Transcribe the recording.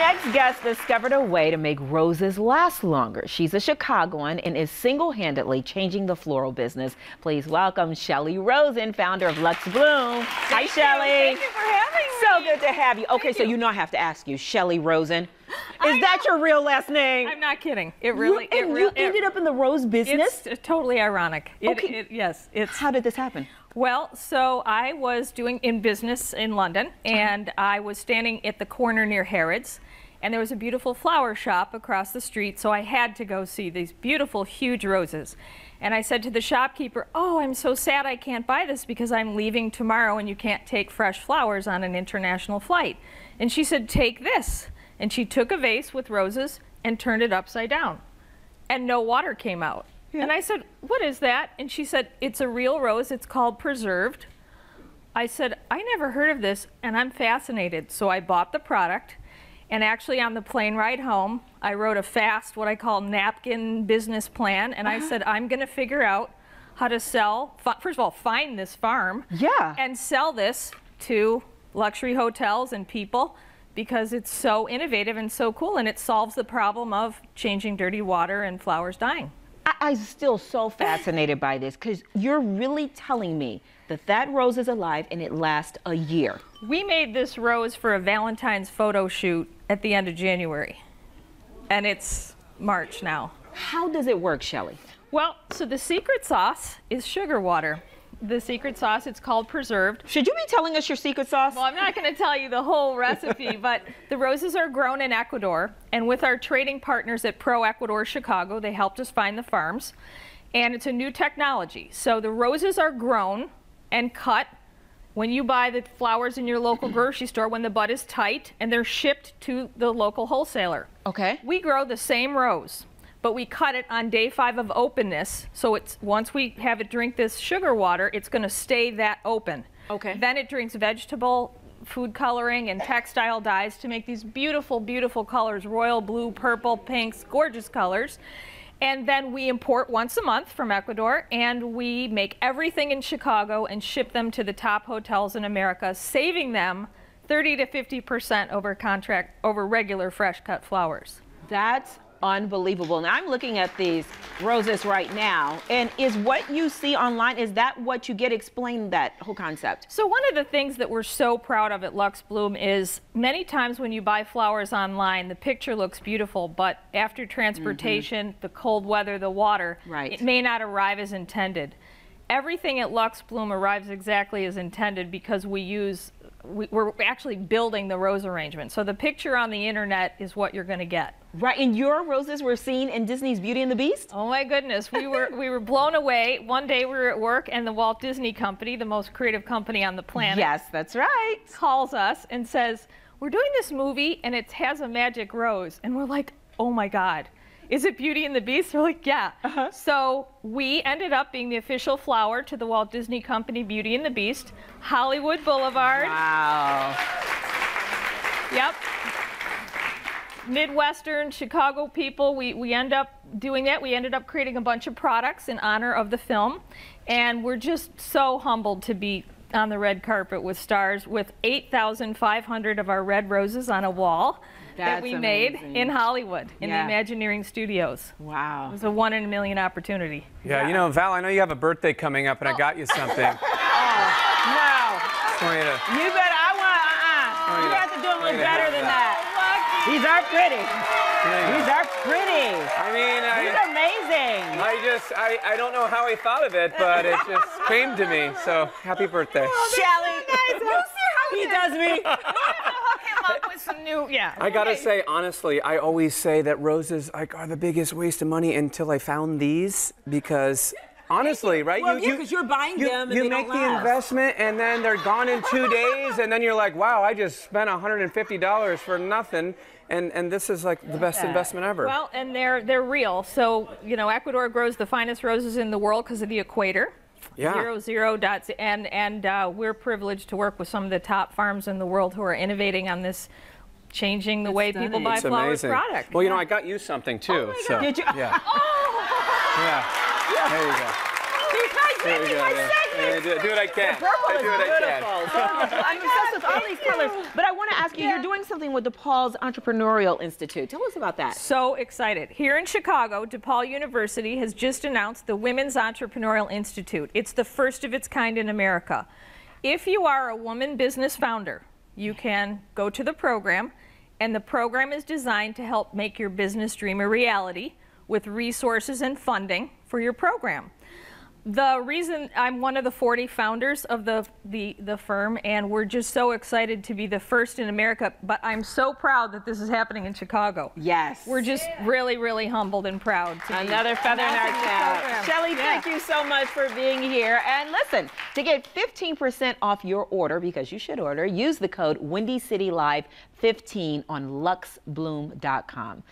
next guest discovered a way to make roses last longer. She's a Chicagoan and is single-handedly changing the floral business. Please welcome Shelley Rosen, founder of Luxe Bloom. Hi, Shelley. Thank you for having me. So good to have you. Okay, so you know I have to ask you, Shelley Rosen. Is that your real last name? I'm not kidding. It really. You ended up in the rose business? It's totally ironic. Yes. How did this happen? Well, so I was doing in business in London, and I was standing at the corner near Harrods, and there was a beautiful flower shop across the street, so I had to go see these beautiful, huge roses. And I said to the shopkeeper, "Oh, I'm so sad I can't buy this because I'm leaving tomorrow and you can't take fresh flowers on an international flight." And she said, "Take this." And she took a vase with roses and turned it upside down, and no water came out. Yeah. And I said, "What is that?" And she said, "It's a real rose. It's called preserved." I said, "I never heard of this, and I'm fascinated." So I bought the product, and actually on the plane ride home, I wrote a fast, what I call napkin business plan, and I said, I'm going to figure out how to sell, first of all, find this farm, and sell this to luxury hotels and people, because it's so innovative and so cool, and it solves the problem of changing dirty water and flowers dying. I'm still so fascinated by this, because you're really telling me that that rose is alive and it lasts a year. We made this rose for a Valentine's photo shoot at the end of January, and it's March now. How does it work, Shelley? Well, so the secret sauce is sugar water. The secret sauce, it's called preserved. Should you be telling us your secret sauce? Well, I'm not going to tell you the whole recipe, but the roses are grown in Ecuador, and with our trading partners at Pro Ecuador Chicago, they helped us find the farms, and it's a new technology. So the roses are grown and cut when you buy the flowers in your local grocery store when the bud is tight, and they're shipped to the local wholesaler. Okay. We grow the same rose, but we cut it on day 5 of openness, so it's once we have it drink this sugar water, it's going to stay that open. Okay. Then it drinks vegetable food coloring and textile dyes to make these beautiful, beautiful colors, royal blue, purple, pinks, gorgeous colors. And then we import once a month from Ecuador, and we make everything in Chicago and ship them to the top hotels in America, saving them 30 to 50% over regular fresh cut flowers. That's unbelievable. Now I'm looking at these roses right now, and is what you see online, is that what you get? Explain that whole concept. So one of the things that we're so proud of at Luxe Bloom is many times when you buy flowers online, the picture looks beautiful, but after transportation, the cold weather, the water, it may not arrive as intended. Everything at Luxe Bloom arrives exactly as intended because we're actually building the rose arrangement. So the picture on the internet is what you're going to get. Right, and your roses were seen in Disney's Beauty and the Beast? Oh my goodness, we were blown away. One day we were at work and the Walt Disney Company, the most creative company on the planet. Yes, that's right. Calls us and says, "We're doing this movie and it has a magic rose." And we're like, "Oh my God. Is it Beauty and the Beast?" They're like, "Yeah." So we ended up being the official flower to the Walt Disney Company Beauty and the Beast, Hollywood Boulevard. Wow. Yep. Midwestern Chicago people, we end up doing that. We ended up creating a bunch of products in honor of the film, and we're just so humbled to be on the red carpet with stars, with 8,500 of our red roses on a wall that we made in Hollywood, in the Imagineering Studios. Wow. It was a 1 in a million opportunity. Yeah, you know, Val, I know you have a birthday coming up, and I got you something. No. You better, you have to do a little better than that. These are pretty. These are pretty. I mean, these are amazing. I don't know how he thought of it, but it just came to me. So happy birthday. Shelley. You see how he does me. Hook him up with some new, I gotta say, honestly, I always say that roses are the biggest waste of money until I found these, because honestly, right? Well, because you're buying them and you they make don't the last. investment and then they're gone in 2 days, and then you're like, wow, I just spent $150 for nothing. And this is like the best investment ever. Well, and they're real. So, you know, Ecuador grows the finest roses in the world because of the equator. Yeah. 00 dots, and we're privileged to work with some of the top farms in the world who are innovating on this, changing the way people buy flowers product. Well, you know, I got you something too. Oh my so God. Did you? Yeah. Oh! Yeah. There you go. Because is making my segment. Do what I can. The purple is do what beautiful. I can. So I'm obsessed with all these colors. But I want to ask you, you're doing something with DePaul's Entrepreneurial Institute. Tell us about that. So excited. Here in Chicago, DePaul University has just announced the Women's Entrepreneurial Institute. It's the first of its kind in America. If you are a woman business founder, you can go to the program, and the program is designed to help make your business dream a reality with resources and funding for your program. The reason I'm one of the 40 founders of the firm, and we're just so excited to be the first in America, but I'm so proud that this is happening in Chicago. Yes. We're just really, really humbled and proud to Another feather in our cap. Shelley, thank you so much for being here. And listen, to get 15% off your order, because you should order, use the code WindyCityLive15 on luxebloom.com.